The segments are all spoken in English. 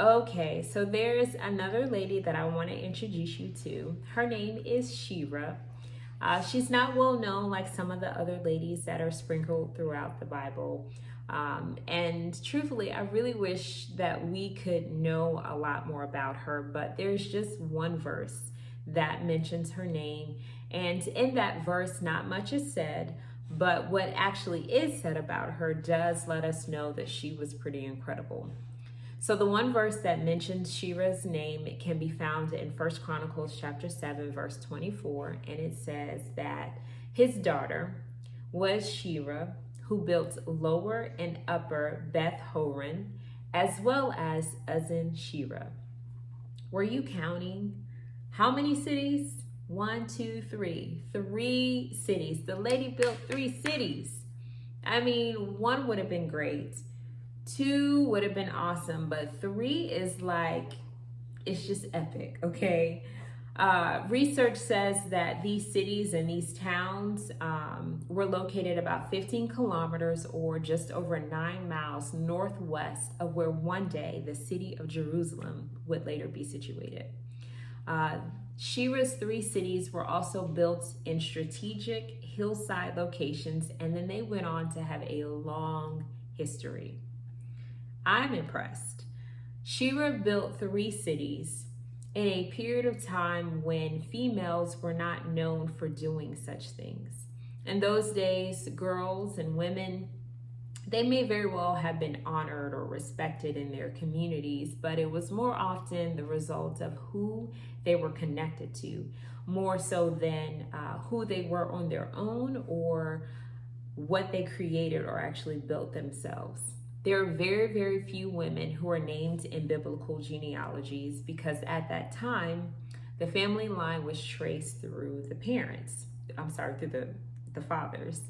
Okay, so there's another lady that I want to introduce you to. Her name is Sheerah. She's not well known like some of the other ladies that are sprinkled throughout the Bible. And truthfully, I really wish that we could know a lot more about her, but there's just one verse that mentions her name. And in that verse, not much is said, but what actually is said about her does let us know that she was pretty incredible. So the one verse that mentions Sheerah's name, it can be found in First Chronicles chapter 7, verse 24, and it says that his daughter was Sheerah, who built Lower and Upper Beth Horon, as well as Uzzen Sheerah. Were you counting? How many cities? 1, 2, 3. 3 cities. The lady built 3 cities. I mean, 1 would have been great. 2 would have been awesome, but 3 is like, it's just epic, okay? Research says that these cities and these towns were located about 15 kilometers or just over 9 miles northwest of where one day the city of Jerusalem would later be situated. Sheerah's 3 cities were also built in strategic hillside locations, and then they went on to have a long history. I'm impressed. Sheerah built 3 cities in a period of time when females were not known for doing such things. In those days, girls and women, they may very well have been honored or respected in their communities, but it was more often the result of who they were connected to, more so than who they were on their own or what they created or actually built themselves. There are very, very few women who are named in biblical genealogies because at that time, the family line was traced through the parents. Through the fathers.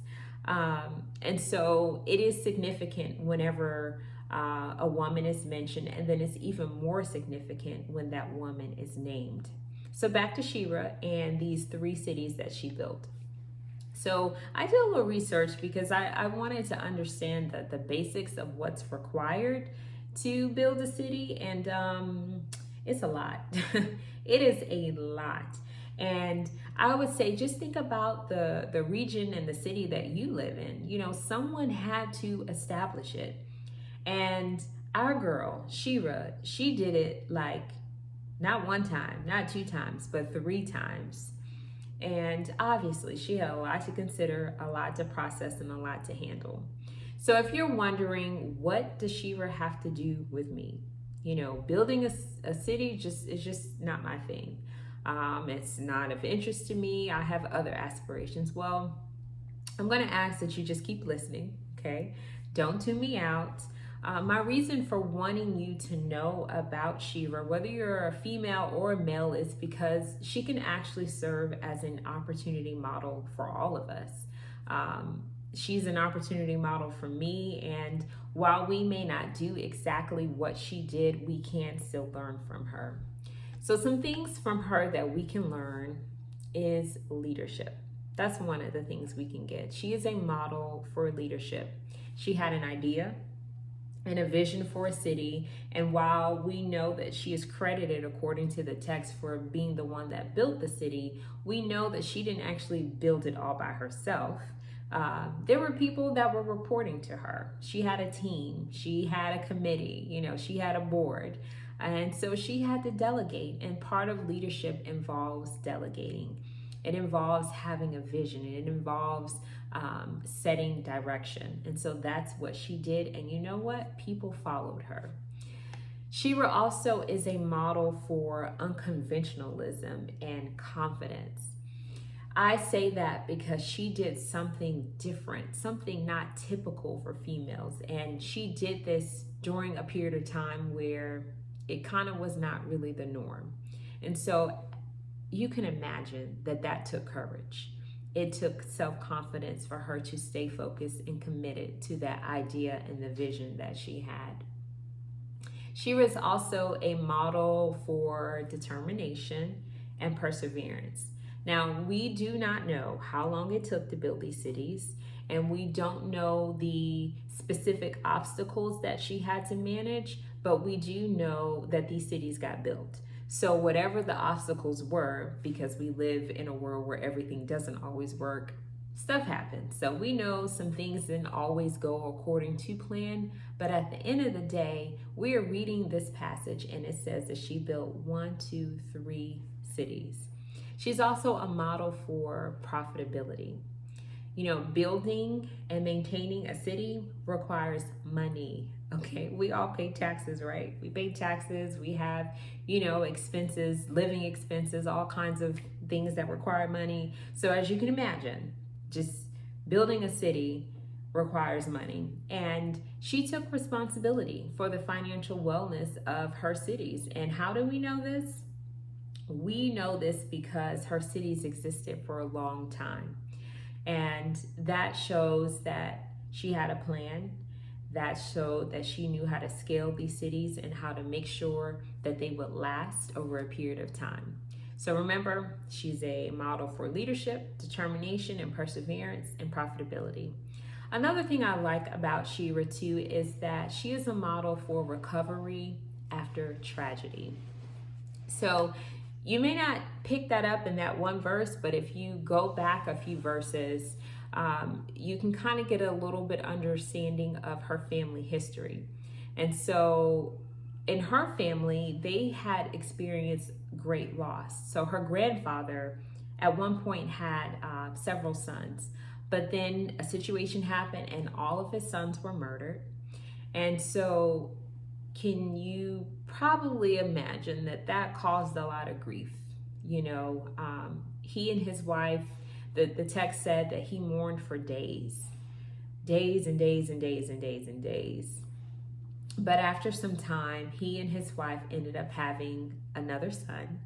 And so it is significant whenever a woman is mentioned, and then it's even more significant when that woman is named. So back to Sheerah and these 3 cities that she built. So I did a little research because I wanted to understand the basics of what's required to build a city, and it's a lot. It is a lot. And I would say just think about the region and the city that you live in. You know, someone had to establish it. And our girl, Sheerah, she did it like not 1 time, not 2 times, but 3 times. And obviously, she had a lot to consider, a lot to process, and a lot to handle. So if you're wondering, what does Sheerah have to do with me? You know, building a city is just not my thing. It's not of interest to me. I have other aspirations. Well, I'm going to ask that you just keep listening, okay? Don't tune me out. My reason for wanting you to know about Sheerah, whether you're a female or a male, is because she can actually serve as an opportunity model for all of us. She's an opportunity model for me, and while we may not do exactly what she did, we can still learn from her. So some things from her that we can learn is leadership. That's one of the things we can get. She is a model for leadership. She had an idea and a vision for a city, and while we know that she is credited according to the text for being the one that built the city, we know that she didn't actually build it all by herself. There were people that were reporting to her. She had a team, she had a committee, you know, she had a board. And so she had to delegate, and part of leadership involves delegating. It involves having a vision, and it involves setting direction. And so that's what she did. And you know what? People followed her. Sheerah also is a model for unconventionalism and confidence. I say that because she did something different, something not typical for females. And she did this during a period of time where it kind of was not really the norm. And so you can imagine that took courage. It took self-confidence for her to stay focused and committed to that idea and the vision that she had. She was also a model for determination and perseverance. Now, we do not know how long it took to build these cities, and we don't know the specific obstacles that she had to manage, but we do know that these cities got built. So whatever the obstacles were, because we live in a world where everything doesn't always work, stuff happens. So we know some things didn't always go according to plan, but at the end of the day, we are reading this passage and it says that she built 1, 2, 3 cities. She's also a model for profitability. You know, building and maintaining a city requires money. Okay, we all pay taxes, right? We pay taxes, we have, expenses, living expenses, all kinds of things that require money. So as you can imagine, just building a city requires money. And she took responsibility for the financial wellness of her cities. And how do we know this? We know this because her cities existed for a long time. And that shows that she had a plan. That showed that she knew how to scale these cities and how to make sure that they would last over a period of time. So remember, she's a model for leadership, determination, and perseverance and profitability. Another thing I like about Sheerah too is that she is a model for recovery after tragedy. So you may not pick that up in that one verse, but if you go back a few verses, you can kind of get a little bit understanding of her family history. And so in her family, they had experienced great loss. So her grandfather at one point had several sons, but then a situation happened and all of his sons were murdered. And so can you probably imagine that caused a lot of grief? He and his wife, the text said that he mourned for days and days and days and days and days. But after some time, he and his wife ended up having another son.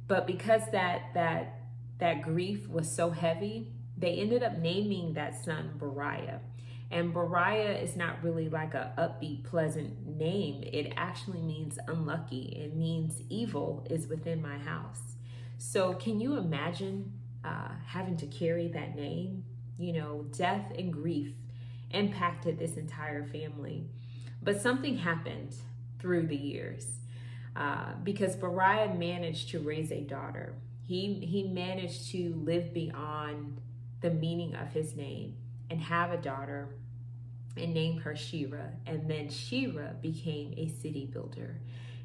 But because that grief was so heavy, they ended up naming that son Beriah. And Beriah is not really like a upbeat, pleasant name. It actually means unlucky. It means evil is within my house. So can you imagine having to carry that name? Death and grief impacted this entire family. But something happened through the years because Beriah managed to raise a daughter. He managed to live beyond the meaning of his name and have a daughter and name her Sheerah. And then Sheerah became a city builder.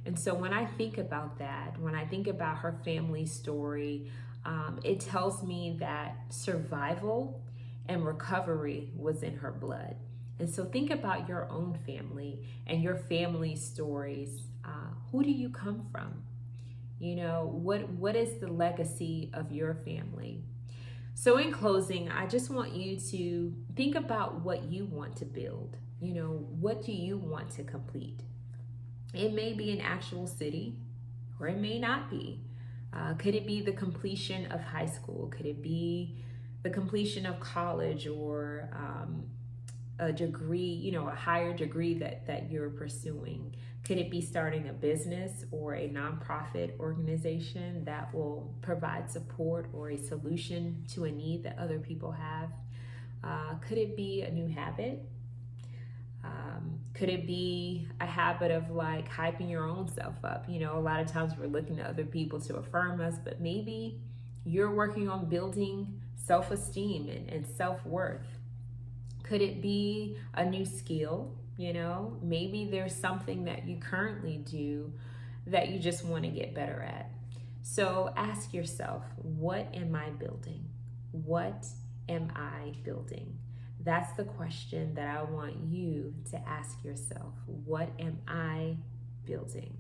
And so when I think about that, when I think about her family story, it tells me that survival and recovery was in her blood. And so think about your own family and your family stories. Who do you come from? What is the legacy of your family? So in closing, I just want you to think about what you want to build. What do you want to complete? It may be an actual city, or it may not be. Could it be the completion of high school? Could it be the completion of college, or a degree, a higher degree that you're pursuing? Could it be starting a business or a nonprofit organization that will provide support or a solution to a need that other people have? Could it be a new habit? Could it be a habit of like hyping your own self up? A lot of times we're looking to other people to affirm us, but maybe you're working on building self-esteem and self-worth. Could it be a new skill? Maybe there's something that you currently do that you just want to get better at. So ask yourself, what am I building? What am I building? That's the question that I want you to ask yourself. What am I building?